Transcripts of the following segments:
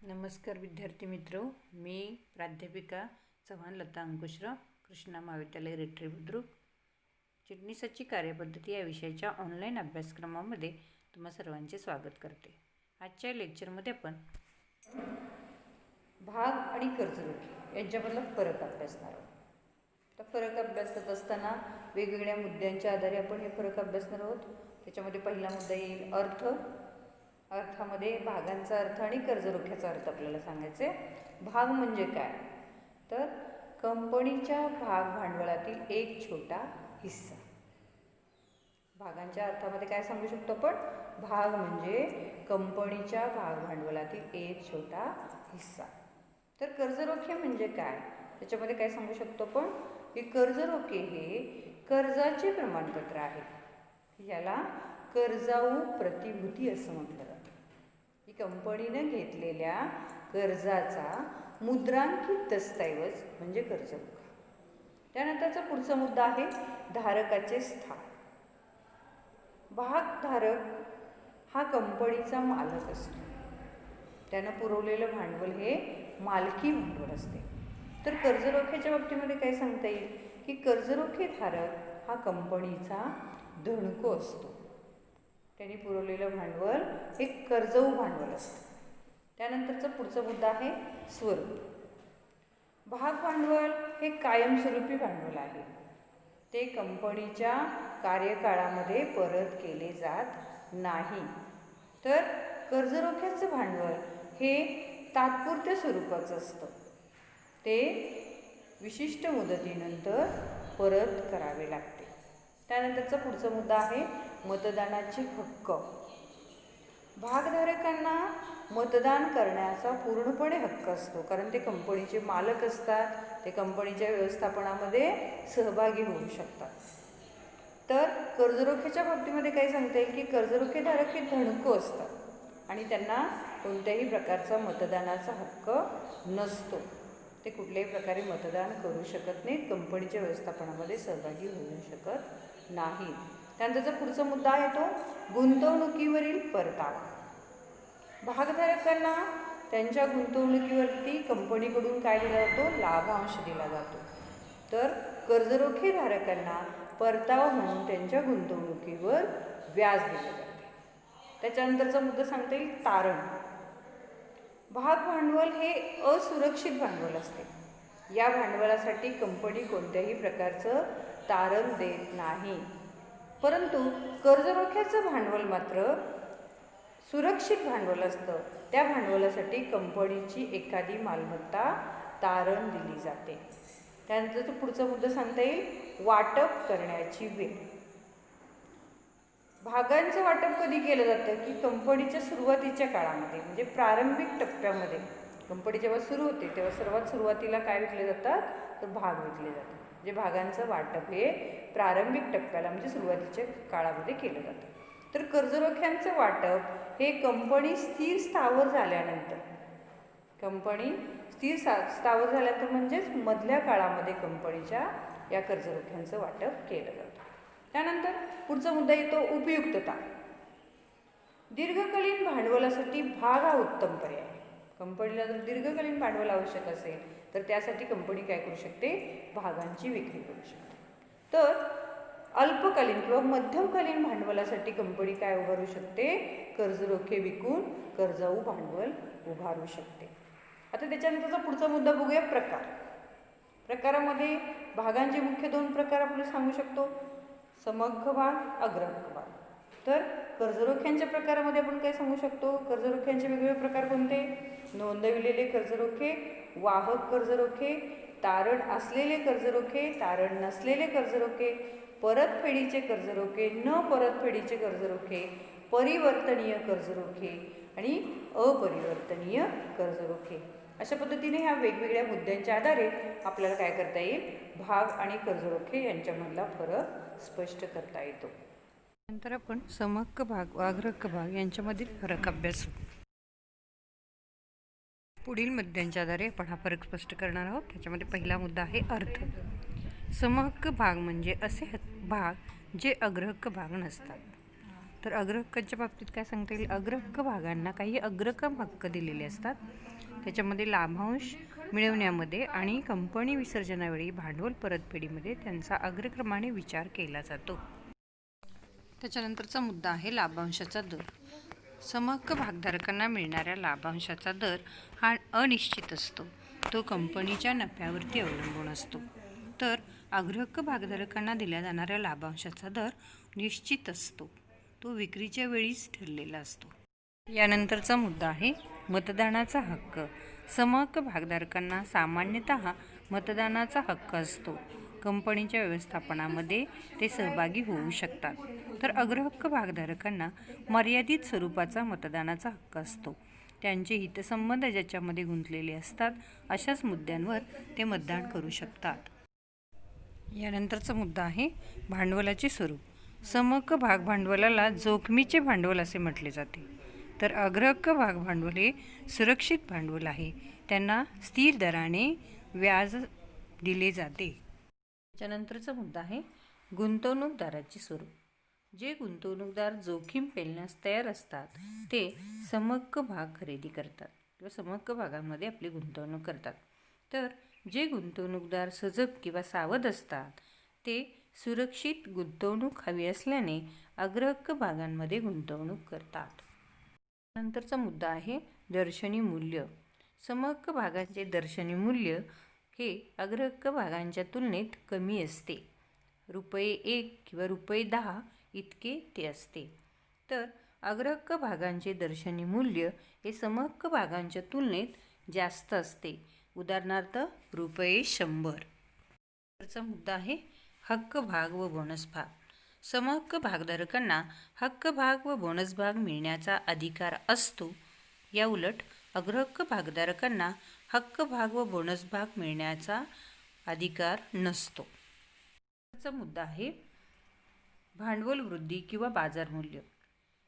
नमस्कार विद्यार्थी मित्रो, मी प्राध्यापिका चव्हाण लता अंकुशराव, कृष्णा महाविद्यालय रेठरे बुद्रुक. चिटणीसाची कार्यपद्धती या विषयाच्या ऑनलाईन अभ्यासक्रमामध्ये तुम्हा सर्वांचे स्वागत करते. आजच्या लेक्चरमध्ये आपण भाग आणि कर्जरोखे यांच्यामधला फरक अभ्यासणार आहोत. तर फरक अभ्यासत असताना वेगवेगळ्या मुद्द्यांच्या आधारे आपण हे फरक अभ्यासणार आहोत. त्याच्यामध्ये पहिला मुद्दा येईल अर्थ. अर्थामध्ये भागांचा अर्थ आणि कर्जरोख्याचा अर्थ आपल्याला सांगायचे. भाग म्हणजे काय, तर कंपनीच्या भाग भांडवलातील एक छोटा हिस्सा. भागांच्या अर्थामध्ये काय सांगू शकतो आपण, भाग म्हणजे कंपनीच्या भाग भांडवलातील एक छोटा हिस्सा. तर कर्जरोखे म्हणजे काय, त्याच्यामध्ये काय सांगू शकतो आपण की कर्जरोखे हे कर्जाचे प्रमाणपत्र आहे. याला कर्जाऊ प्रतिभूती असं म्हटलं जातं. ही कंपनीने घेतलेल्या कर्जाचा मुद्रांकित दस्तऐवज म्हणजे कर्जरोखा. त्यानंतरचा पुढचा मुद्दा आहे धारकाचे स्थान. भागधारक हा कंपनीचा मालक असतो. त्यानं पुरवलेलं भांडवल हे मालकी भांडवल असते. तर कर्जरोख्याच्या बाबतीमध्ये काय सांगता येईल की कर्जरोखे धारक हा कंपनीचा धनको असतो. त्यांनी पुरवलेलं भांडवल हे कर्जऊ भांडवल असतं. त्यानंतरचा पुढचा मुद्दा आहे स्वरूप. भाग भांडवल हे कायमस्वरूपी भांडवल आहे. ते कंपनीच्या कार्यकाळामध्ये परत केले जात नाही. तर कर्जरोख्याचं भांडवल हे तात्पुरत्या स्वरूपाचं असतं. ते विशिष्ट मुदतीनंतर परत करावे लागते. त्यानंतरचा पुढचा मुद्दा आहे मतदानाचे हक्क. भागधारकांना मतदान करण्याचा पूर्णपणे हक्क असतो, कारण ते कंपनीचे मालक असतात. ते कंपनीच्या व्यवस्थापनामध्ये सहभागी होऊ शकतात. तर कर्जरोख्याच्या बाबतीमध्ये काय सांगता येईल की कर्जरोखेधारक हे धनको असतात आणि त्यांना कोणत्याही प्रकारचा मतदानाचा हक्क नसतो. ते कुठल्याही प्रकारे मतदान करू शकत नाहीत, कंपनीच्या व्यवस्थापनामध्ये सहभागी होऊ शकत नाही. त्यानंतरचा पुढचा मुद्दा येतो गुंतवणुकीवरील परतावा. भागधारकांना त्यांच्या गुंतवणुकीवरती कंपनीकडून काय दिला जातो, लाभांश दिला जातो. तर कर्जरोखेधारकांना परतावा म्हणून त्यांच्या गुंतवणुकीवर व्याज दिले जाते. त्याच्यानंतरचा मुद्दा सांगता येईल तारण. भाग भांडवल हे असुरक्षित भांडवल असते. या भांडवलासाठी कंपनी कोणत्याही प्रकारचं तारण देत नाही. परंतु कर्जरोख्याचं भांडवल मात्र सुरक्षित भांडवल असतं. त्या भांडवलासाठी कंपनीची एखादी मालमत्ता तारण दिली जाते. त्यानंतर पुढचा मुद्दा सांगता येईल वाटप करण्याची वेळ. भागांचं वाटप कधी केलं जातं की कंपनीच्या सुरुवातीच्या काळामध्ये, म्हणजे प्रारंभिक टप्प्यामध्ये. कंपनी जेव्हा सुरू होते तेव्हा सर्वात सुरुवातीला काय विकले जातात, तर भाग विकले जातात. म्हणजे भागांचं वाटप हे प्रारंभिक टप्प्याला म्हणजे सुरुवातीच्या काळामध्ये केलं जातं. तर कर्जरोख्यांचं वाटप हे कंपनी स्थिर स्थावर झाल्यानंतर, कंपनी स्थिर स्थावर झाल्यानंतर म्हणजेच मधल्या काळामध्ये कंपनीच्या या कर्जरोख्यांचं वाटप केलं जातं. त्यानंतर पुढचा मुद्दा येतो उपयुक्तता. दीर्घकालीन भांडवलासाठी भाग हा उत्तम पर्याय आहे. कंपनीला जर दीर्घकालीन भांडवल आवश्यक असेल तर त्यासाठी कंपनी काय करू शकते, भागांची विक्री करू शकते. तर अल्पकालीन किंवा मध्यमकालीन भांडवलासाठी कंपनी काय उभारू शकते, कर्जरोखे विकून कर्जाऊ भांडवल उभारू शकते. आता त्याच्यानंतरचा पुढचा मुद्दा बघूया प्रकार. प्रकारामध्ये भागांचे मुख्य दोन प्रकार आपण सांगू शकतो, समहक्क भाग, अग्रहक्क भाग. तर कर्जरोख्यांच्या प्रकारामध्ये आपण काय सांगू शकतो, कर्जरोख्यांचे वेगवेगळे प्रकार कोणते, नोंदविलेले कर्जरोखे, वाहक कर्जरोखे, तारण असलेले कर्जरोखे, तारण नसलेले कर्जरोखे, परतफेडीचे कर्जरोखे, न परतफेडीचे कर्जरोखे, परिवर्तनीय कर्जरोखे आणि अपरिवर्तनीय कर्जरोखे. अशा पद्धतीने ह्या वेगवेगळ्या मुद्द्यांच्या आधारे आपल्याला काय करता येईल, भाग आणि कर्जरोखे यांच्यामधला फरक स्पष्ट करता येतो. नंतर आपण समहक्क भाग व अग्रहक्क भाग यांच्यामधील फरक अभ्यासू. पुढील मुद्द्यांच्या आधारे आपण हा फरक स्पष्ट करणार आहोत. त्याच्यामध्ये पहिला मुद्दा आहे अर्थ. समहक्क भाग म्हणजे असे भाग जे अग्रहक्क भाग नसतात. तर अग्रहक्काच्या बाबतीत काय सांगता येईल, अग्रहक्क भागांना काही अग्रक्रम हक्क दिलेले असतात. त्याच्यामध्ये लाभांश मिळवण्यामध्ये आणि कंपनी विसर्जनावेळी भांडवल परतफेडीमध्ये त्यांचा अग्रक्रमाने विचार केला जातो. त्याच्यानंतरचा मुद्दा आहे लाभांशाचा दर. समहक्क भागधारकांना मिळणाऱ्या लाभांशाचा दर हा अनिश्चित असतो. तो कंपनीच्या नफ्यावरती अवलंबून असतो. तर अग्रहक्क भागधारकांना दिल्या जाणाऱ्या लाभांशाचा दर निश्चित असतो. तो विक्रीच्या वेळीच ठरलेला असतो. यानंतरचा मुद्दा आहे मतदानाचा हक्क. समहक्क भागधारकांना सामान्यतः मतदानाचा हक्क असतो. कंपनीच्या व्यवस्थापनामध्ये ते सहभागी होऊ शकतात. तर अग्रहक्क भागधारकांना मर्यादित स्वरूपाचा मतदानाचा हक्क असतो. त्यांचे हितसंबंध ज्याच्यामध्ये गुंतलेले असतात अशाच मुद्द्यांवर ते मतदान करू शकतात. यानंतरचा मुद्दा आहे भांडवलाचे स्वरूप. समहक्क भागभांडवलाला जोखमीचे भांडवल असे म्हटले जाते. तर अग्रहक्क भागभांडवल हे सुरक्षित भांडवल आहे. त्यांना स्थिर दराने व्याज दिले जाते. त्यानंतरचा मुद्दा आहे गुंतवणूकदाराचे स्वरूप. जे गुंतवणूकदार जोखीम पेलण्यास तयार असतात ते समहक्क भाग खरेदी करतात किंवा समहक्क भागांमध्ये आपली गुंतवणूक करतात. तर जे गुंतवणूकदार सजग किंवा सावध असतात ते सुरक्षित गुंतवणूक हवी असल्याने अग्रहक्क भागांमध्ये गुंतवणूक करतात. नंतरचा मुद्दा आहे दर्शनी मूल्य. समहक्क भागांचे दर्शनी मूल्य हे अग्रहक्क भागांच्या तुलनेत कमी असते. ₹1 किंवा ₹10 इतके ते असते. तर अग्रहक्क भागांचे दर्शनी मूल्य हे समहक्क भागांच्या तुलनेत जास्त असते. उदाहरणार्थ ₹100. चा मुद्दा आहे हक्क भाग व बोनस भाग. समहक्क भागधारकांना हक्क भाग व बोनस भाग मिळण्याचा अधिकार असतो. या उलट अग्रहक्क भागधारकांना हक्क भाग व बोनस भाग मिळण्याचा अधिकार नसतो. चा मुद्दा आहे भांडवल वृद्धी किंवा बाजार मूल्य.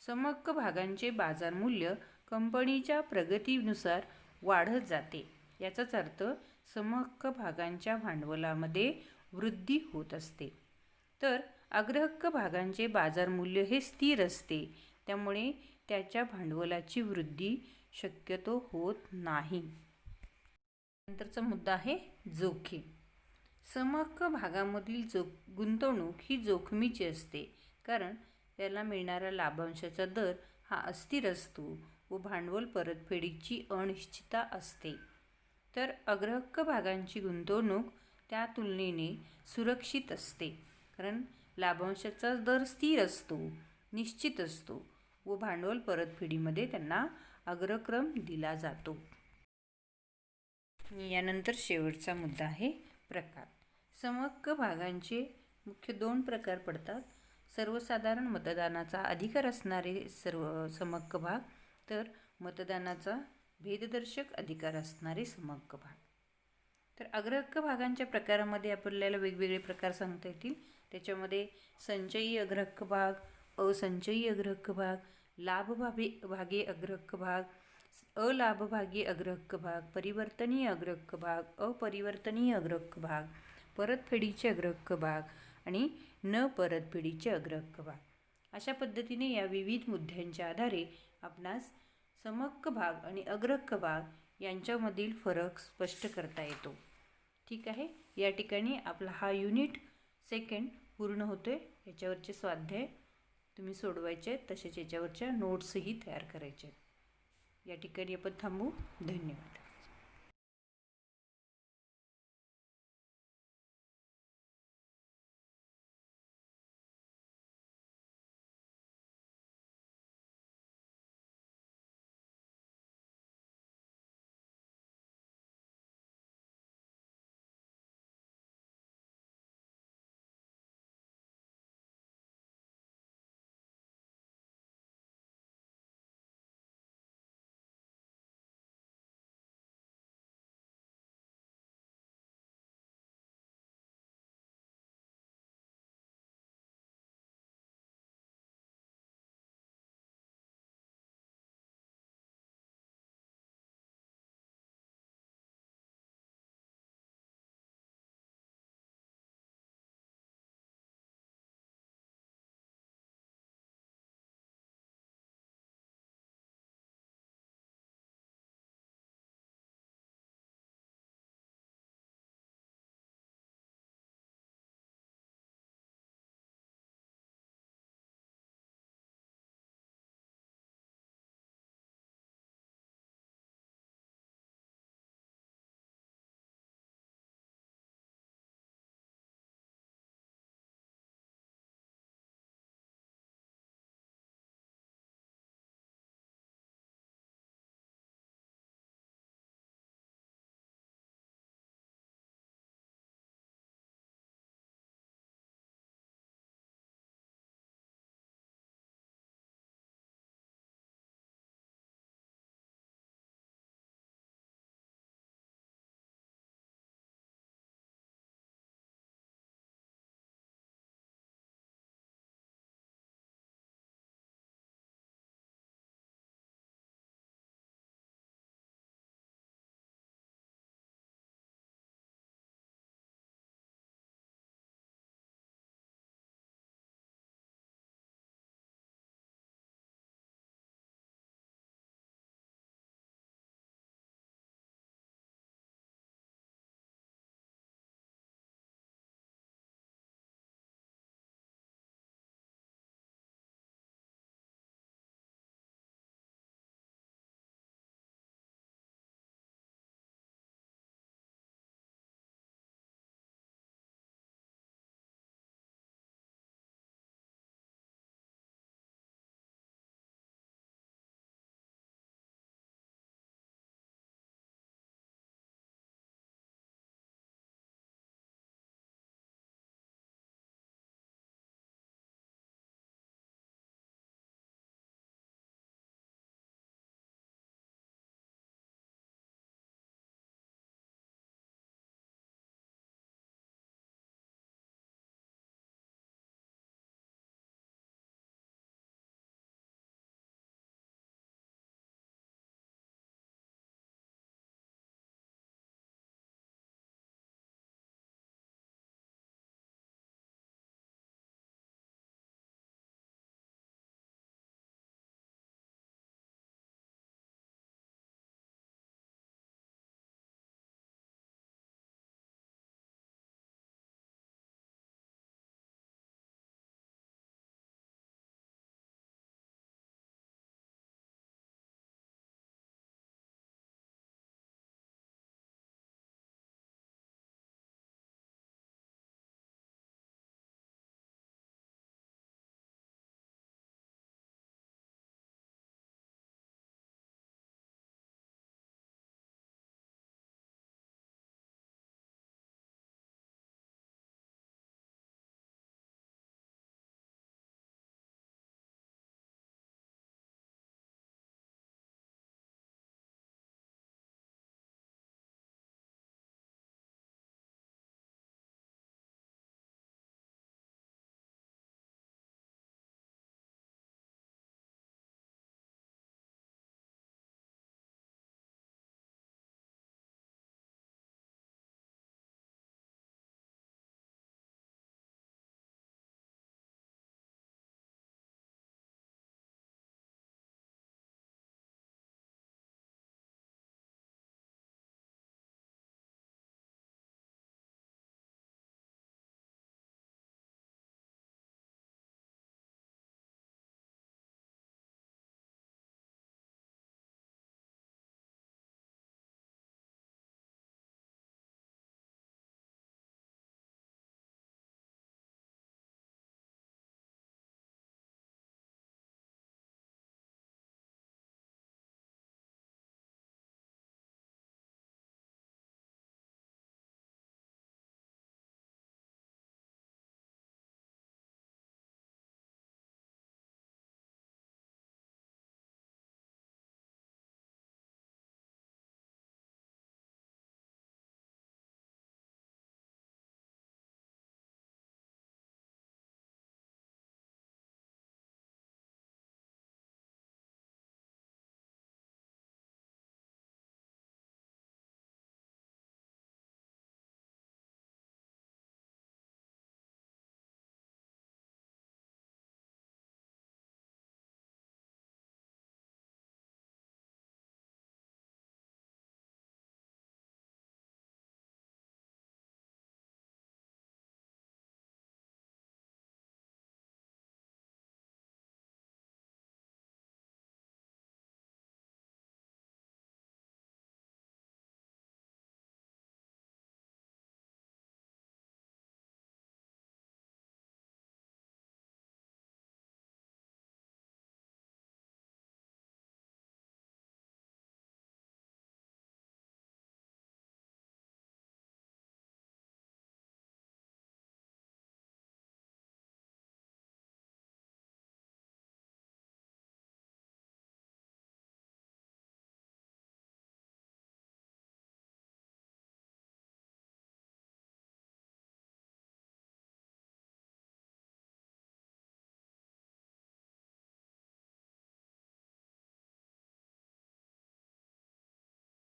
समहक्क भागांचे बाजार मूल्य कंपनीच्या प्रगतीनुसार वाढत जाते. याचाच अर्थ समहक्क भागांच्या भांडवलामध्ये वृद्धी होत असते. तर अग्रहक्क भागांचे बाजार मूल्य हे स्थिर असते. त्यामुळे त्याच्या भांडवलाची वृद्धी शक्यतो होत नाही. नंतरचा मुद्दा आहे जोखीम. समहक्क भागामधील गुंतवणूक ही जोखमीची असते. कारण त्याला मिळणारा लाभांशाचा दर हा अस्थिर असतो व भांडवल परतफेडीची अनिश्चितता असते. तर अग्रहक्क भागांची गुंतवणूक त्या तुलनेने सुरक्षित असते. कारण लाभांशाचा दर स्थिर असतो, निश्चित असतो व भांडवल परतफेडीमध्ये त्यांना अग्रक्रम दिला जातो. यानंतर शेवटचा मुद्दा आहे प्रकार. समहक्क भागांचे मुख्य 2 प्रकार पडतात. सर्वसाधारण मतदानाचा अधिकार असणारे समहक्क भाग, तर मतदानाचा भेददर्शक अधिकार असणारे समहक्क भाग. तर अग्रहक्क भागांच्या प्रकारामध्ये आपल्याला वेगवेगळे प्रकार सांगता येतील. त्याच्यामध्ये संचयी अग्रहक्क भाग, असंचयी अग्रहक्क भाग, लाभभागी अग्रहक्क भाग, अलाभभागी अग्रहक्क भाग, परिवर्तनीय अग्रहक्क भाग, अपरिवर्तनीय अग्रहक्क भाग, परतफेडीचे अग्रहक्क भाग आणि न परतफेडीचे अग्रहक्क भाग. अशा पद्धतीने या विविध मुद्द्यांच्या आधारे आपणास समहक्क भाग आणि अग्रहक्क भाग यांच्यामधील फरक स्पष्ट करता येतो. ठीक आहे. या ठिकाणी आपला हा युनिट 2 पूर्ण होतोय. याच्यावरचे स्वाध्याय तुम्ही सोडवायचे आहेत, तसेच याच्यावरच्या नोट्सही तयार करायचे आहेत. या ठिकाणी आपण थांबू. धन्यवाद.